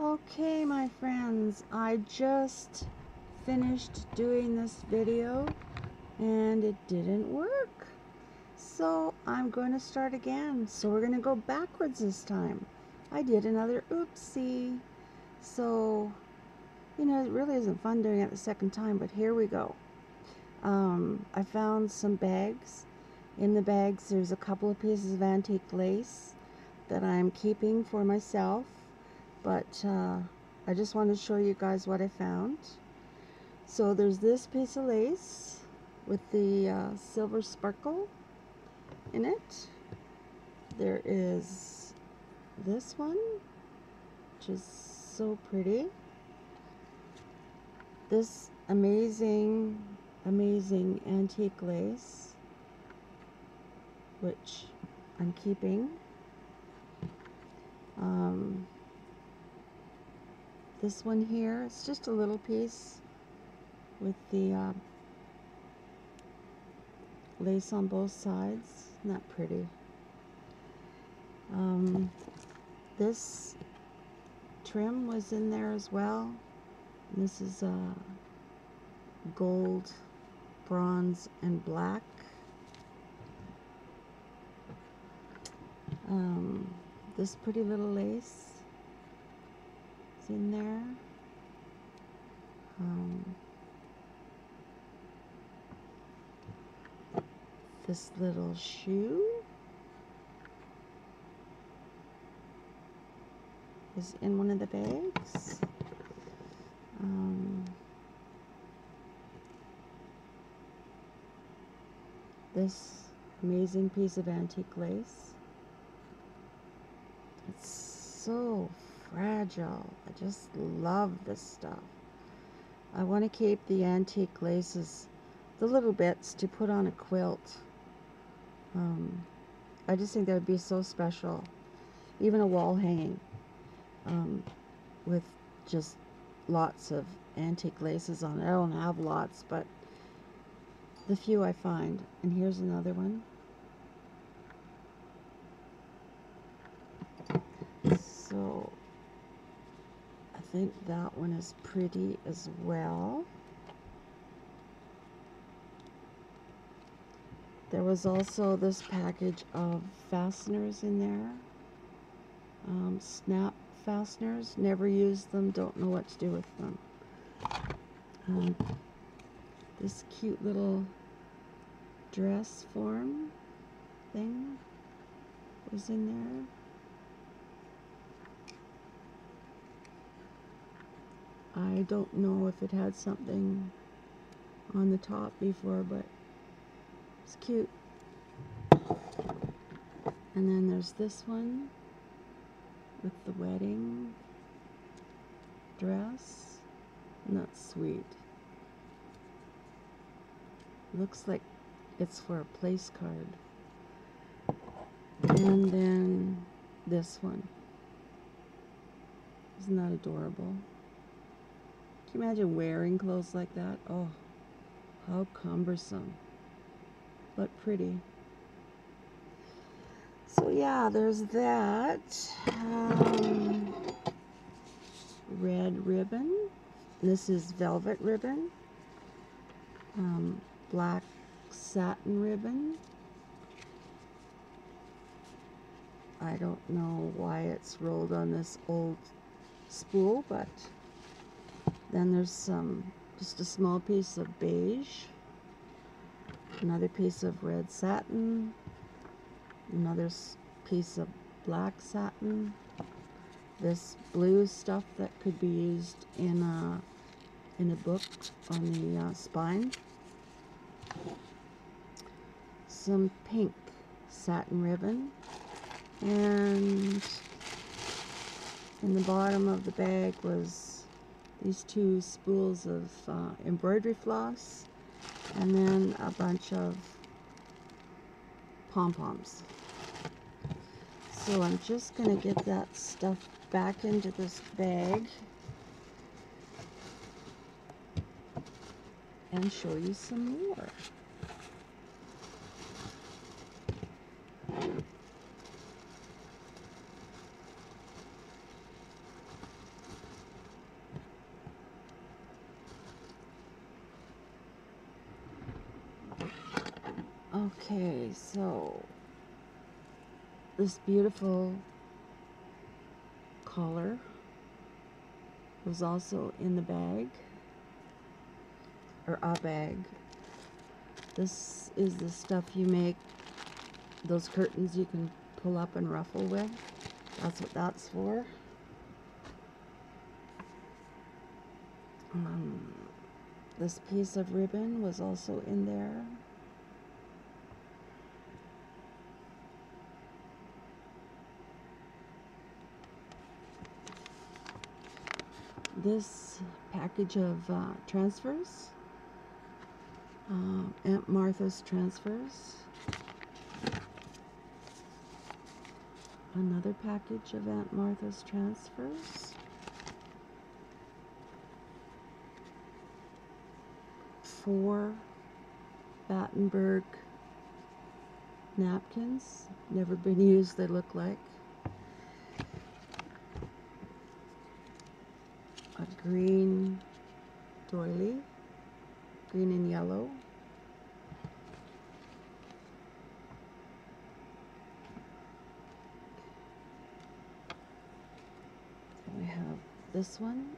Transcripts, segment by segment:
Okay, my friends, I just finished doing this video and it didn't work. So I'm going to start again. So we're going to go backwards this time. I did another oopsie. So, it really isn't fun doing it the second time, but here we go. I found some bags. In the bags, there's a couple of pieces of antique lace that I'm keeping for myself. But I just wanted to show you guys what I found. So there's this piece of lace with the silver sparkle in it. There is this one, which is so pretty. This amazing antique lace, which I'm keeping. This one here, it's just a little piece with the lace on both sides. Isn't that pretty? This trim was in there as well. And this is gold, bronze, and black. This pretty little lace is in there. This little shoe is in one of the bags. This amazing piece of antique lace. It's so fragile. I just love this stuff. I want to keep the antique laces, the little bits, to put on a quilt. I just think that would be so special. Even a wall hanging with just lots of antique laces on it. I don't have lots, but the few I find. And here's another one. So I think that one is pretty as well. There was also this package of fasteners in there. Snap fasteners. Never used them. Don't know what to do with them. This cute little dress form thing was in there. I don't know if it had something on the top before, but it's cute. And then there's this one with the wedding dress. And that's sweet. Looks like it's for a place card. And then this one. Isn't that adorable? Can you imagine wearing clothes like that? Oh, how cumbersome. But pretty. So yeah, there's that. Red ribbon. This is velvet ribbon. Black satin ribbon. I don't know why it's rolled on this old spool, but then there's just a small piece of beige, another piece of red satin, another piece of black satin, this blue stuff that could be used in a book on the spine, some pink satin ribbon, and in the bottom of the bag was these two spools of embroidery floss, and then a bunch of pom-poms. So I'm just going to get that stuff back into this bag and show you some more. Okay, so this beautiful collar was also in the bag, or a bag. This is the stuff you make those curtains you can pull up and ruffle with. That's what that's for. This piece of ribbon was also in there. This package of transfers, Aunt Martha's transfers. Another package of Aunt Martha's transfers. 4 Battenberg napkins, never been used, they look like. A green doily, green and yellow. We have this one.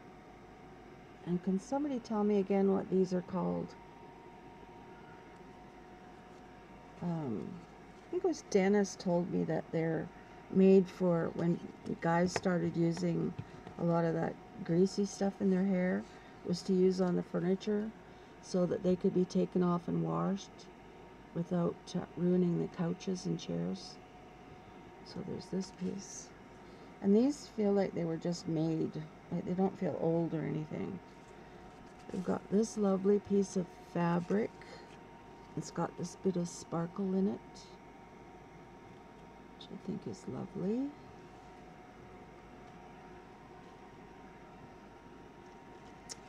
And can somebody tell me again what these are called? I think it was Dennis told me that they're made for when guys started using a lot of that greasy stuff in their hair, was to use on the furniture so that they could be taken off and washed without ruining the couches and chairs. So there's this piece. And these feel like they were just made. Like they don't feel old or anything. We've got this lovely piece of fabric. It's got this bit of sparkle in it, which I think is lovely.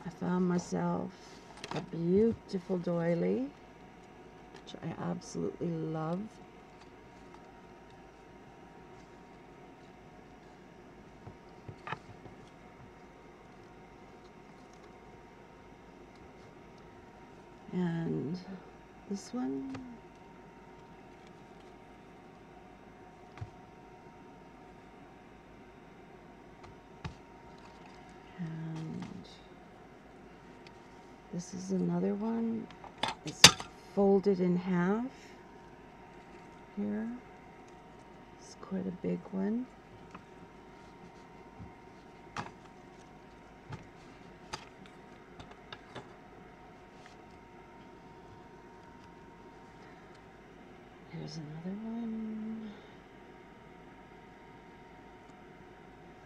I found myself a beautiful doily, which I absolutely love. And this one, and this is another one. It's folded in half here. It's quite a big one. Here's another one.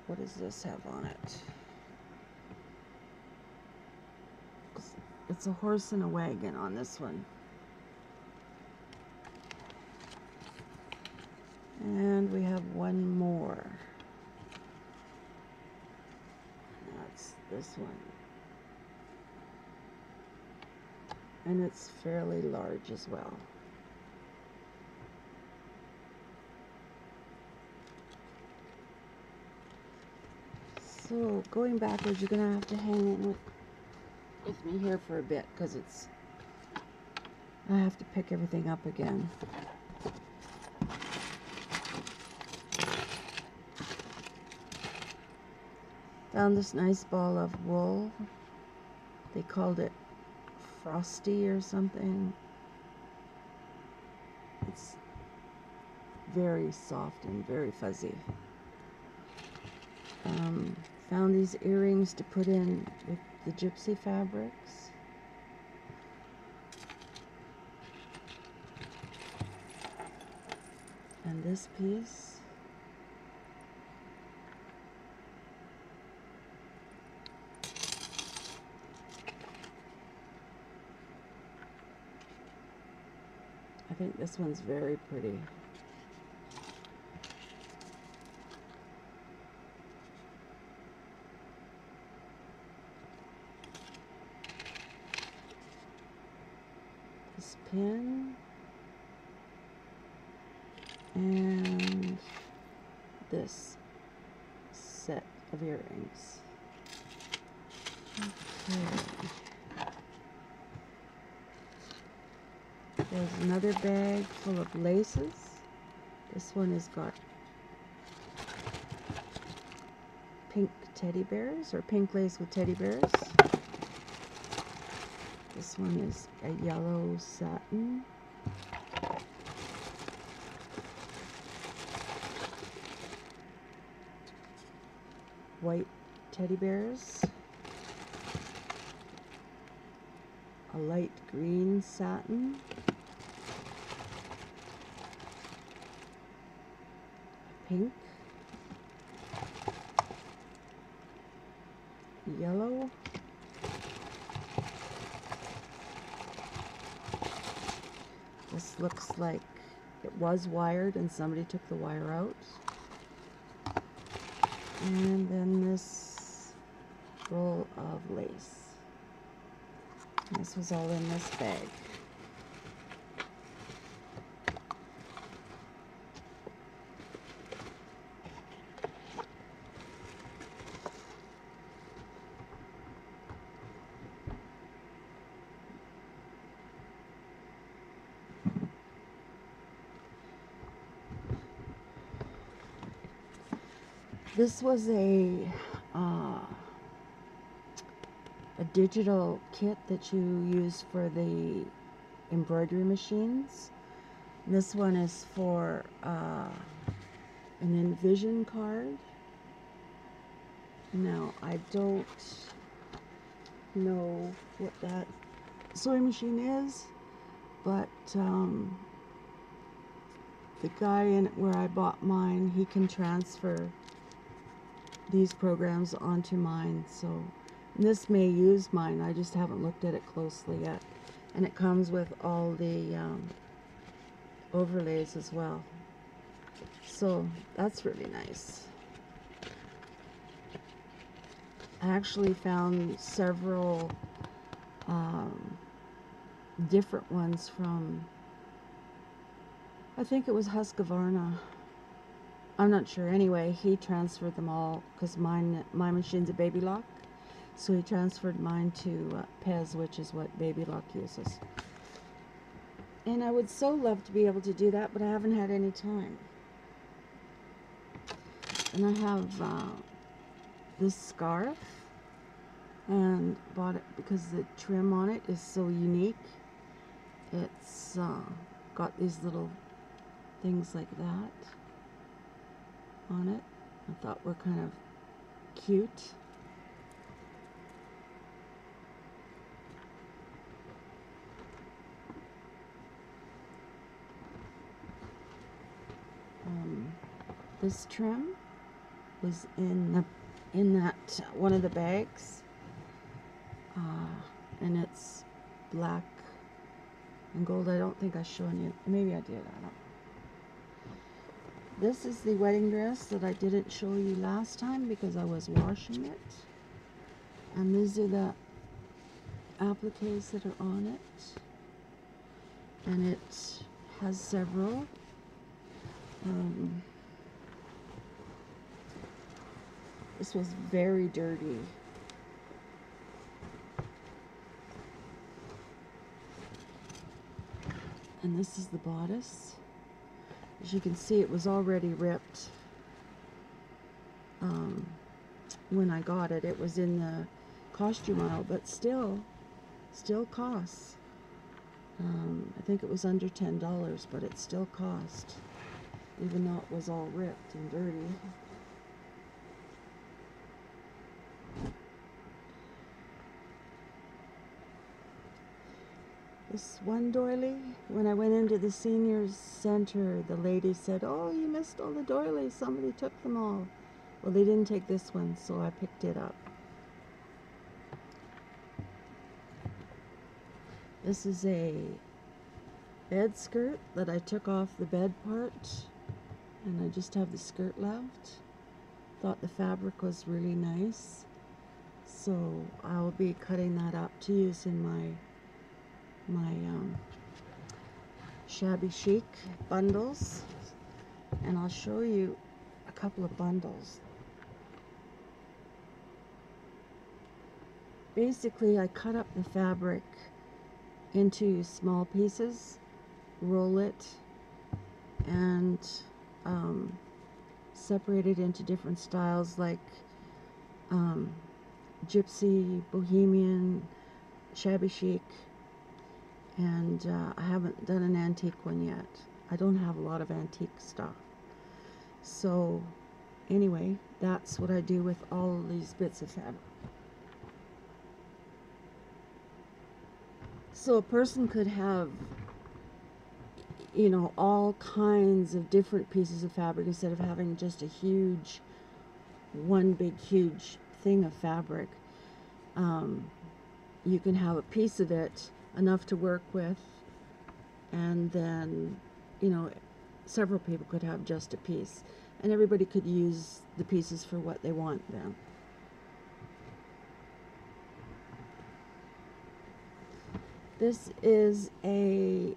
What does this have on it? It's a horse and a wagon on this one. And we have one more. That's this one. And it's fairly large as well. So going backwards, you're gonna have to hang in with me here for a bit because I have to pick everything up again. Found this nice ball of wool. They called it Frosty or something. It's very soft and very fuzzy. Found these earrings to put in with the gypsy fabrics. And this piece. I think this one's very pretty. This pin and this set of earrings. Okay. There's another bag full of laces. This one has got pink teddy bears, or pink lace with teddy bears. This one is a yellow satin. White teddy bears. A light green satin. Pink. Yellow. This looks like it was wired and somebody took the wire out. And then this roll of lace. And this was all in this bag. This was a digital kit that you use for the embroidery machines. And this one is for an Envision card. Now, I don't know what that sewing machine is, but the guy in where I bought mine, he can transfer these programs onto mine, so this may use mine. I just haven't looked at it closely yet. And it comes with all the overlays as well, so that's really nice. I actually found several different ones from, I think it was Husqvarna. I'm not sure. Anyway, he transferred them all because my machine's a baby lock. So he transferred mine to Pez, which is what baby lock uses. And I would so love to be able to do that, but I haven't had any time. And I have this scarf, and bought it because the trim on it is so unique. It's got these little things like that on it. I thought were kind of cute. This trim was in that one of the bags, and it's black and gold. I don't think I've shown you. Maybe I did. I don't know. This is the wedding dress that I didn't show you last time because I was washing it. And these are the appliques that are on it. And it has several. This was very dirty. And this is the bodice. As you can see, it was already ripped when I got it. It was in the costume aisle, but still costs. I think it was under $10, but it still cost, even though it was all ripped and dirty. This one doily, when I went into the seniors center, the lady said, "Oh, you missed all the doilies. Somebody took them all." Well, they didn't take this one, so I picked it up. This is a bed skirt that I took off the bed part, and I just have the skirt left. Thought the fabric was really nice, so I'll be cutting that up to use in my shabby chic bundles, and I'll show you a couple of bundles. Basically, I cut up the fabric into small pieces roll it and separate it into different styles, like gypsy, bohemian, shabby chic, and I haven't done an antique one yet. I don't have a lot of antique stuff. So anyway, that's what I do with all of these bits of fabric. So a person could have, you know, all kinds of different pieces of fabric instead of having just a huge, one big huge thing of fabric. You can have a piece of it, enough to work with, and then, you know, several people could have just a piece, and everybody could use the pieces for what they want then. This is a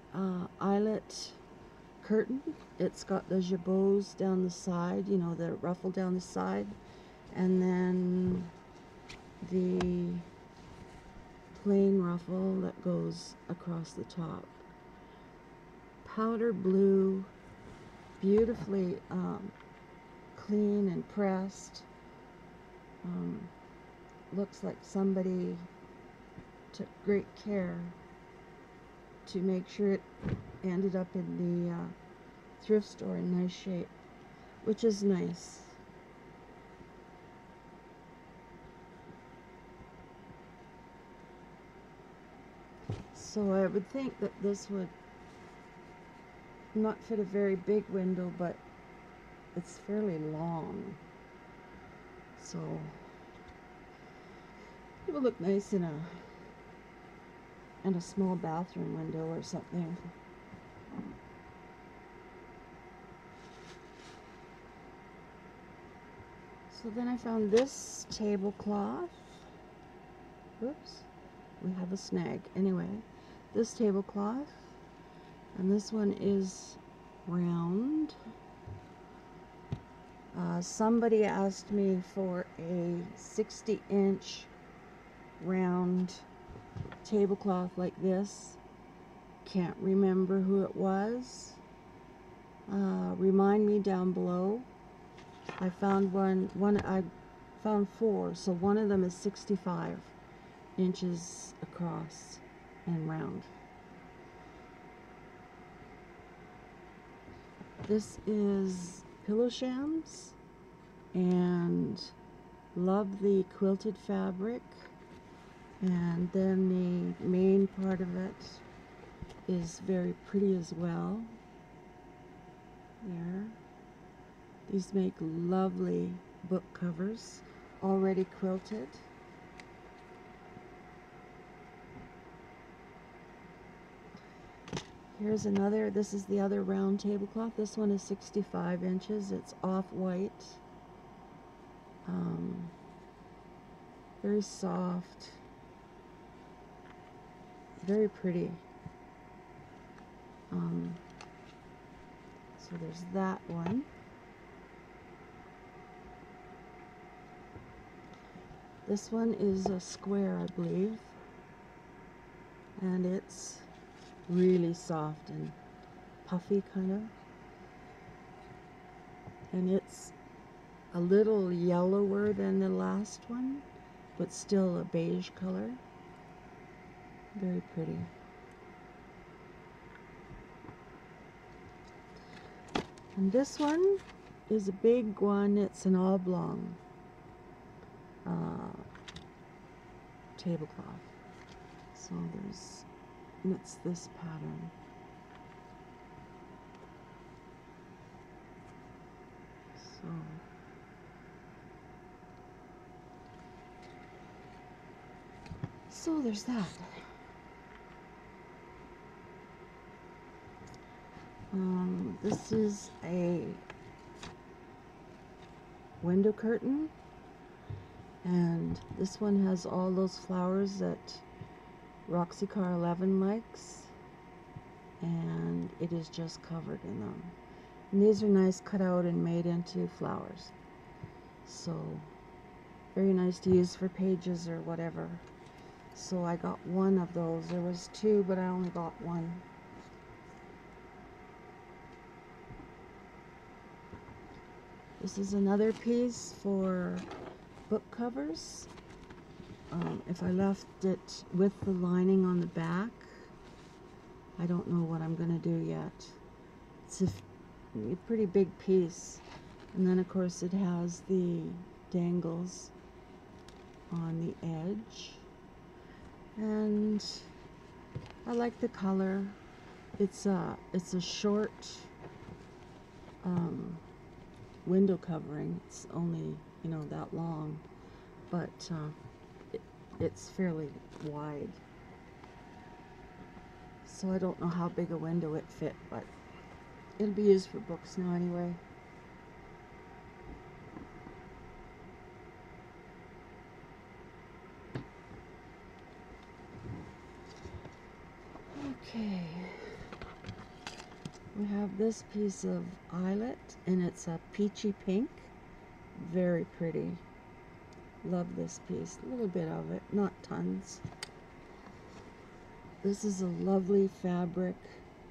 eyelet curtain. It's got the jabots down the side, you know, the ruffle down the side, and then the plain ruffle that goes across the top. Powder blue, beautifully clean and pressed. Looks like somebody took great care to make sure it ended up in the thrift store in nice shape, which is nice. So I would think that this would not fit a very big window, but it's fairly long, so it would look nice in a small bathroom window or something. So then I found this tablecloth. Whoops, we have a snag. Anyway, this tablecloth, and this one is round. Somebody asked me for a 60-inch round tablecloth like this. Can't remember who it was. Remind me down below. I found I found 4, so one of them is 65 inches across and round. This is Pillow Shams, and love the quilted fabric, and then the main part of it is very pretty as well. There. These make lovely book covers, already quilted. Here's another, this is the other round tablecloth. This one is 65 inches. It's off-white. Very soft. Very pretty. So there's that one. This one is a square, I believe. And it's really soft and puffy, kind of. And it's a little yellower than the last one, but still a beige color. Very pretty. And this one is a big one. It's an oblong tablecloth. So it's this pattern. So there's that. This is a window curtain, and this one has all those flowers that Roxy Car 11 likes, and it is just covered in them. And these are nice cut out and made into flowers, so very nice to use for pages or whatever. So I got one of those. There was 2, but I only got one. This is another piece for book covers. If I left it with the lining on the back, I don't know what I'm going to do yet. It's a pretty big piece. And then of course it has the dangles on the edge. And I like the color. It's a short window covering. It's only, you know, that long, but it's fairly wide. So I don't know how big a window it fit, but it'll be used for books now anyway. Okay, we have this piece of eyelet, and it's a peachy pink. Very pretty. Love this piece. A little bit of it, not tons. This is a lovely fabric.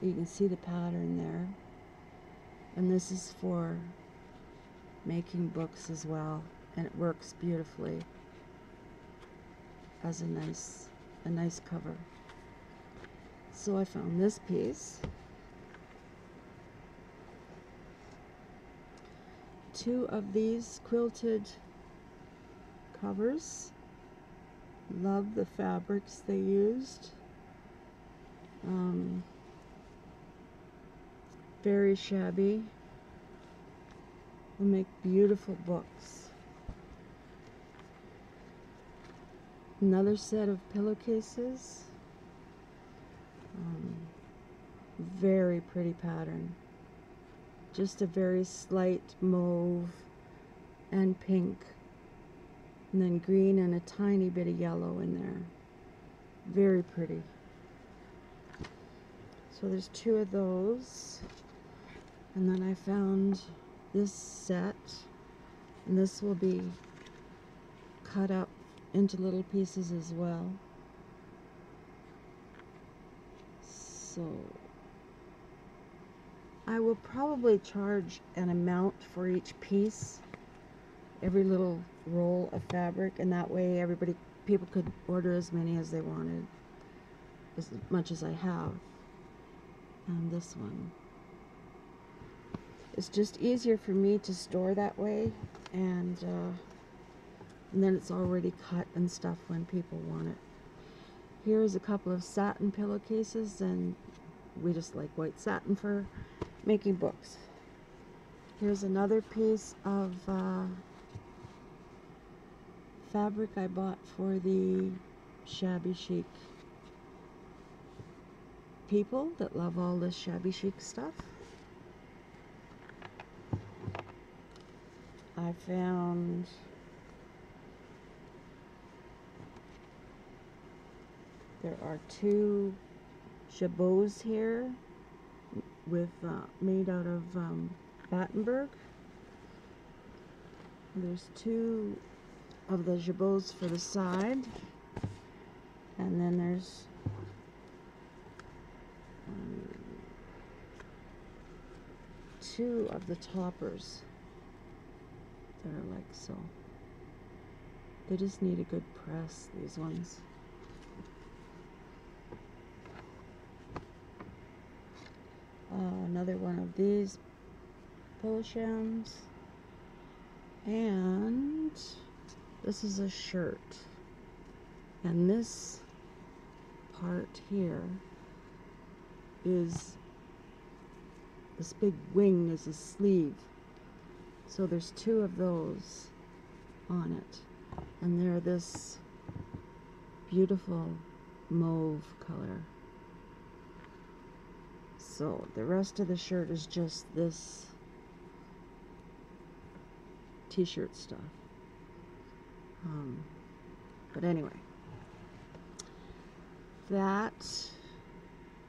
You can see the pattern there. And this is for making books as well, and it works beautifully as a nice cover. So I found this piece. Two of these quilted covers. Love the fabrics they used. Very shabby. Will make beautiful books. Another set of pillowcases. Very pretty pattern. Just a very slight mauve and pink, and then green and a tiny bit of yellow in there. Very pretty. So there's two of those, and then I found this set, and this will be cut up into little pieces as well. So I will probably charge an amount for each piece, every little roll of fabric, and that way people could order as many as they wanted, as much as I have. And this one, it's just easier for me to store that way, and then it's already cut and stuff when people want it. Here's a couple of satin pillowcases, and we just like white satin for making books. Here's another piece of fabric I bought for the shabby chic people that love all this shabby chic stuff. I found there are two jabots here with made out of Battenberg. There's two of the jabots for the side, and then there's two of the toppers that are like so. They just need a good press, these ones. Another one of these pillow shams, and this is a shirt, and this part here is, this big wing is a sleeve, so there's two of those on it, and they're this beautiful mauve color. So the rest of the shirt is just this t-shirt stuff. But anyway, that,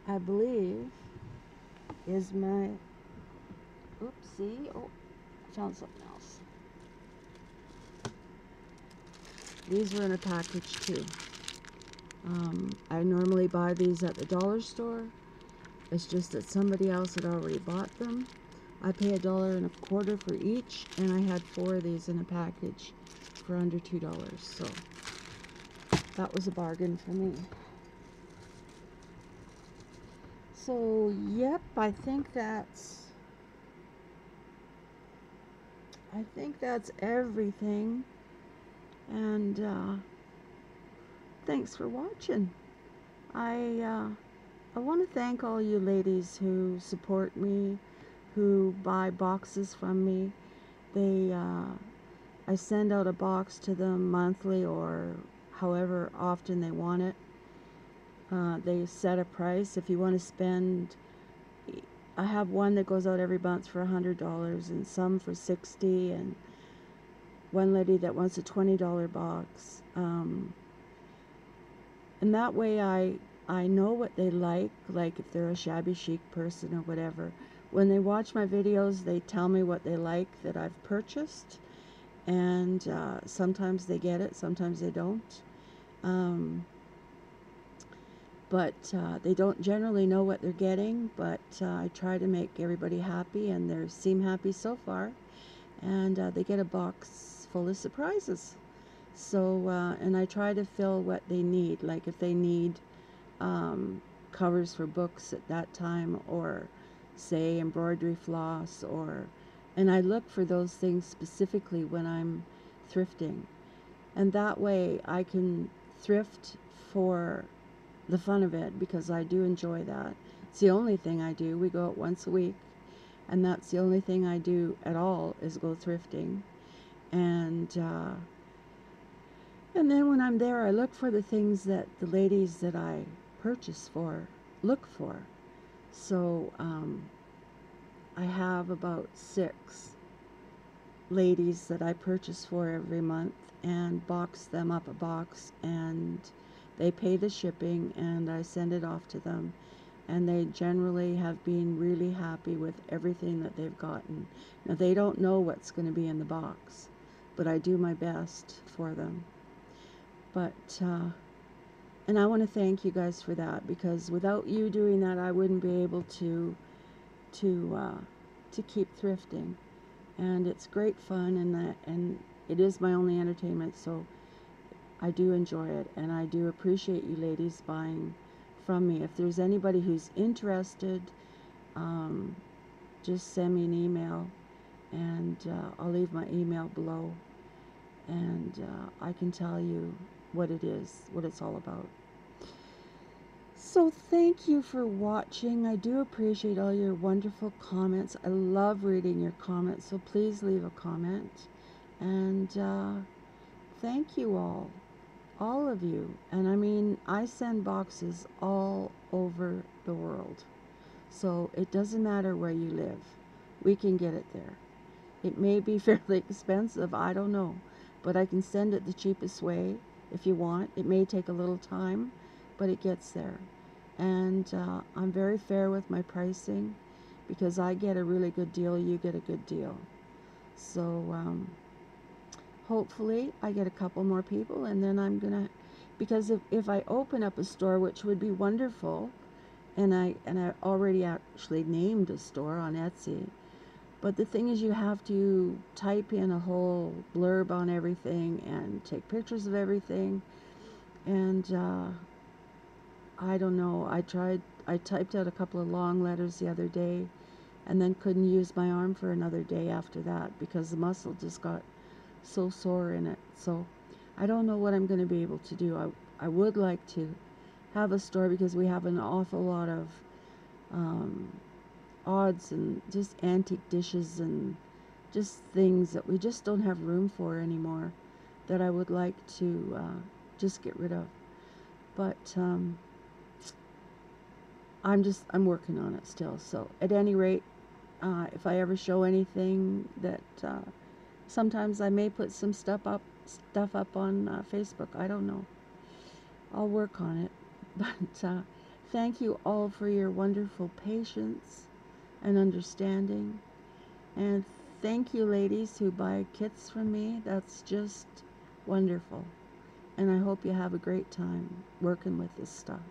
I believe, is my, oopsie, oh, I found something else. These were in a package too. I normally buy these at the dollar store. It's just that somebody else had already bought them, I pay $1.25 for each, and I had 4 of these in a package for under $2. So that was a bargain for me. So yep, I think that's everything. And thanks for watching. I want to thank all you ladies who support me, who buy boxes from me. I send out a box to them monthly or however often they want it. They set a price. If you want to spend, I have one that goes out every month for $100 and some for $60, and one lady that wants a $20 box. And that way I know what they like if they're a shabby chic person or whatever. When they watch my videos, they tell me what they like that I've purchased, and sometimes they get it, sometimes they don't. But they don't generally know what they're getting, but I try to make everybody happy, and they seem happy so far. And they get a box full of surprises. So, and I try to fill what they need, like if they need covers for books at that time, or say embroidery floss, and I look for those things specifically when I'm thrifting. And that way I can thrift for the fun of it, because I do enjoy that. It's the only thing I do. We go out once a week, and that's the only thing I do at all, is go thrifting. And then when I'm there, I look for the things that the ladies that I purchase for look for. So I have about 6 ladies that I purchase for every month, and box them up a box, and they pay the shipping, and I send it off to them, and they generally have been really happy with everything that they've gotten. Now, they don't know what's going to be in the box, but I do my best for them. But and I want to thank you guys for that, because without you doing that, I wouldn't be able to keep thrifting. And it's great fun, and it is my only entertainment, so I do enjoy it, and I do appreciate you ladies buying from me. If there's anybody who's interested, just send me an email, and I'll leave my email below, and I can tell you what it is, what it's all about. So thank you for watching. I do appreciate all your wonderful comments. I love reading your comments, so please leave a comment. And thank you all of you. And I mean, I send boxes all over the world, so it doesn't matter where you live, we can get it there. It may be fairly expensive, I don't know, but I can send it the cheapest way if you want. It may take a little time, but it gets there. And I'm very fair with my pricing, because I get a really good deal, you get a good deal. So hopefully I get a couple more people, and then I'm gonna, because if I open up a store, which would be wonderful, and I already actually named a store on Etsy, but the thing is, you have to type in a whole blurb on everything and take pictures of everything, and I don't know, I typed out a couple of long letters the other day, and then couldn't use my arm for another day after that, because the muscle just got so sore in it. So I don't know what I'm going to be able to do. I would like to have a store, because we have an awful lot of odds and just antique dishes and just things that we just don't have room for anymore, that I would like to just get rid of. But I'm working on it still. So at any rate, if I ever show anything that sometimes I may put some stuff up on Facebook. I don't know. I'll work on it. But thank you all for your wonderful patience and understanding. And thank you ladies who buy kits from me. That's just wonderful. And I hope you have a great time working with this stuff.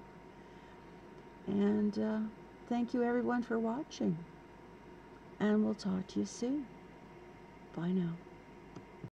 And thank you everyone for watching. and we'll talk to you soon. Bye now.